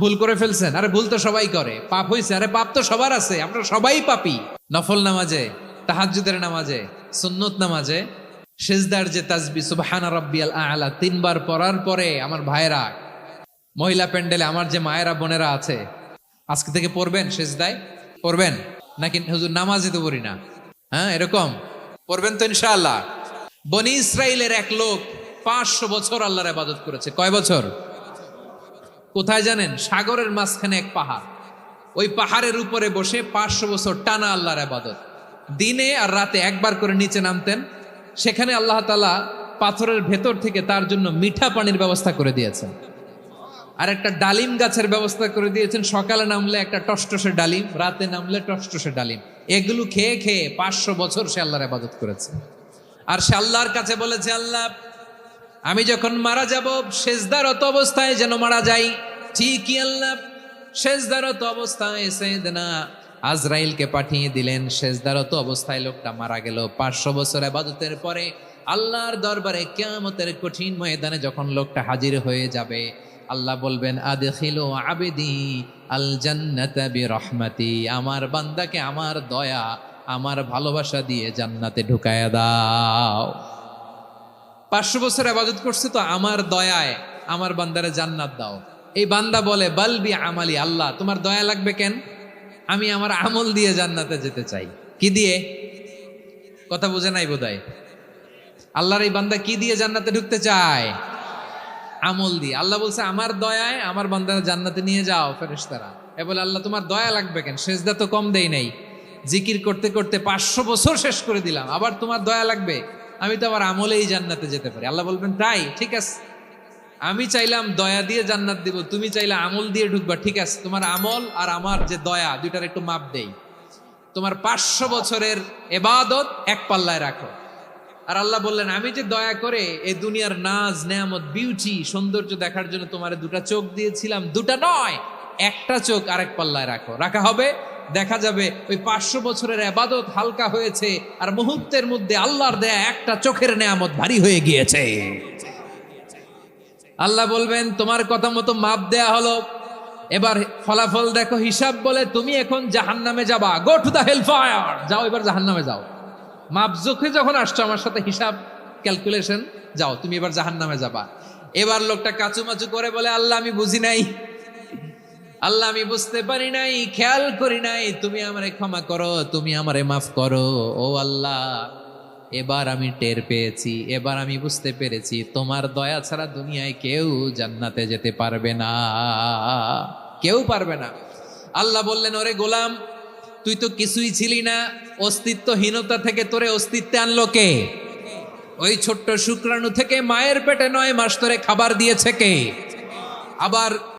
ভুল করে ফেলছেন, আরে ভুল তো সবাই করে। পাপ হয়েছে, আরে পাপ তো সবার আছে, আমরা সবাই পাপী। নফল নামাজে, তাহাজ্জুদের নামাজে, সুন্নত নামাজে সিজদার যে তাসবিহ সুবহানা রাব্বিয়াল আ'লা তিনবার পড়ার পরে আমার ভাইরা, মহিলা প্যান্ডেলে আমার যে মায়েরা বোনেরা আছে, আজকে থেকে পড়বেন সিজদায়? পড়বেন নাকি হুজুর নামাজে তো পড়ি না, হ্যাঁ এরকম পড়বেন তো ইনশাআল্লাহ। বনি ইসরাইলের এক লোক 500 বছর আল্লাহর ইবাদত করেছে। কয় বছর? কোথায় জানেন? সাগরের মাঝখানে এক পাহাড়, ওই পাহাড়ের উপরে বসে 500 বছর টানা আল্লাহর ইবাদত। দিনে আর রাতে একবার করে নিচে নামতেন। সেখানে আল্লাহ তাআলা পাথরের ভেতর থেকে তার জন্য মিঠা পানির ব্যবস্থা করে দিয়েছেন, আর একটা ডালিম গাছের ব্যবস্থা করে দিয়েছেন। সকালে নামলে একটা টসটসে ডালিম, রাতে নামলে টসটসে ডালিম। এগুলো খেয়ে খেয়ে 500 বছর সে আল্লাহর ইবাদত করেছে। আর সে আল্লাহর কাছে বলেছে, আল্লাহ আমি যখন মারা যাব সেজদারত অবস্থায় যেন মারা যাই। ঠিকই আল্লাহ সেজদারত অবস্থায় সাইয়েদনা আজরাইলকে পাঠিয়ে দিলেন। সেজদারত অবস্থায় লোকটা মারা গেল। 500 বছর ইবাদতের পরে আল্লাহর দরবারে কিয়ামতের কঠিন ময়দানে যখন লোকটা হাজির হয়ে যাবে, আল্লাহ বলবেন আদখিলু আবদি আল জান্নাতা বিরহমাতি, আমার বান্দাকে আমার দয়া, আমার ভালোবাসা দিয়ে জান্নাতে ঢুকায়া দাও। 500 বছর ইবাদত করছে তো আমার দয়ায় আমার বান্দারে জান্নাত দাও। এই বান্দা বলে বালবি আমালি, আল্লাহ তোমার দয়া লাগবে কেন? আমি আমার আমল দিয়ে জান্নাতে যেতে চাই। কি দিয়ে? কথা বুঝে নাই বোধহয়। আল্লাহর এই বান্দা কি দিয়ে জান্নাতে ঢুকতে চায়? আমল দিয়ে। আল্লাহ বলছে আমার দয়ায় আমার বান্দারে জান্নাতে নিয়ে যাও। ফেরেশতারা এ বলে আল্লাহ তোমার দয়া লাগবে কেন? সেজদা তো কম দেই নাই, জিকির করতে করতে 500 বছর শেষ করে দিলাম, আবার তোমার দয়া লাগবে? আমি তো আমার আমলেই জান্নাতে যেতে পারি। আল্লাহ বলবেন তাই, ঠিক আছে, আমি চাইলাম দয়া দিয়ে জান্নাত দিব, তুমি চাইলে আমল দিয়ে ঢুকবা, ঠিক আছে, তোমার আমল আর আমার যে দয়া দুইটার একটু মাপ দেই। তোমার 500 বছরের ইবাদত এক পাল্লায় রাখো। আর আল্লাহ বললেন আমি যে দয়া করে এই দুনিয়ার নাজ নেয়ামত বিউটি সৌন্দর্য দেখার জন্য তোমার দুটা চোখ দিয়েছিলাম, দুটা নয় একটা চোখ আরেক পাল্লায় রাখো। রাখা হবে, দেখা যাবে ওই 500 বছরের ইবাদত হালকা হয়েছে, আর মুহূর্তের মধ্যে আল্লাহর দেয়া একটা চোখের নেয়ামত ভারী হয়ে গিয়েছে। আল্লাহ বলবেন তোমার কথা মতো মাপ দেয়া হলো, এবার ফলাফল দেখো। হিসাব বলে তুমি এখন জাহান্নামে যাবা, go to the hell fire, যাও এবার জাহান্নামে যাও। মাপ জোখে যখন আসছো আমার সাথে হিসাব ক্যালকুলেশন, যাও তুমি এবার জাহান্নামে যাবা। এবার লোকটা কাচুমাচু করে বলে আল্লাহ আমি বুঝি নাই, আল্লাহ আমি বুঝতে পারি নাই, খেয়াল করি নাই, তুমি আমারে ক্ষমা করো, তুমি আমারে মাফ করো। ও আল্লাহ এবার আমি টের পেয়েছি, এবার আমি বুঝতে পেরেছি তোমার দয়া ছাড়া দুনিয়ায় কেউ জান্নাতে যেতে পারবে না, কেউ পারবে না। আল্লাহ বললেন ওরে গোলাম তুই তো কিছুই ছিলি না, অস্তিত্বহীনতা থেকে তোরে অস্তিত্বে আনলো কে? ওই ছোট্ট শুক্রাণু থেকে মায়ের পেটে 9 মাস ধরে খাবার দিয়েছে কে? আবার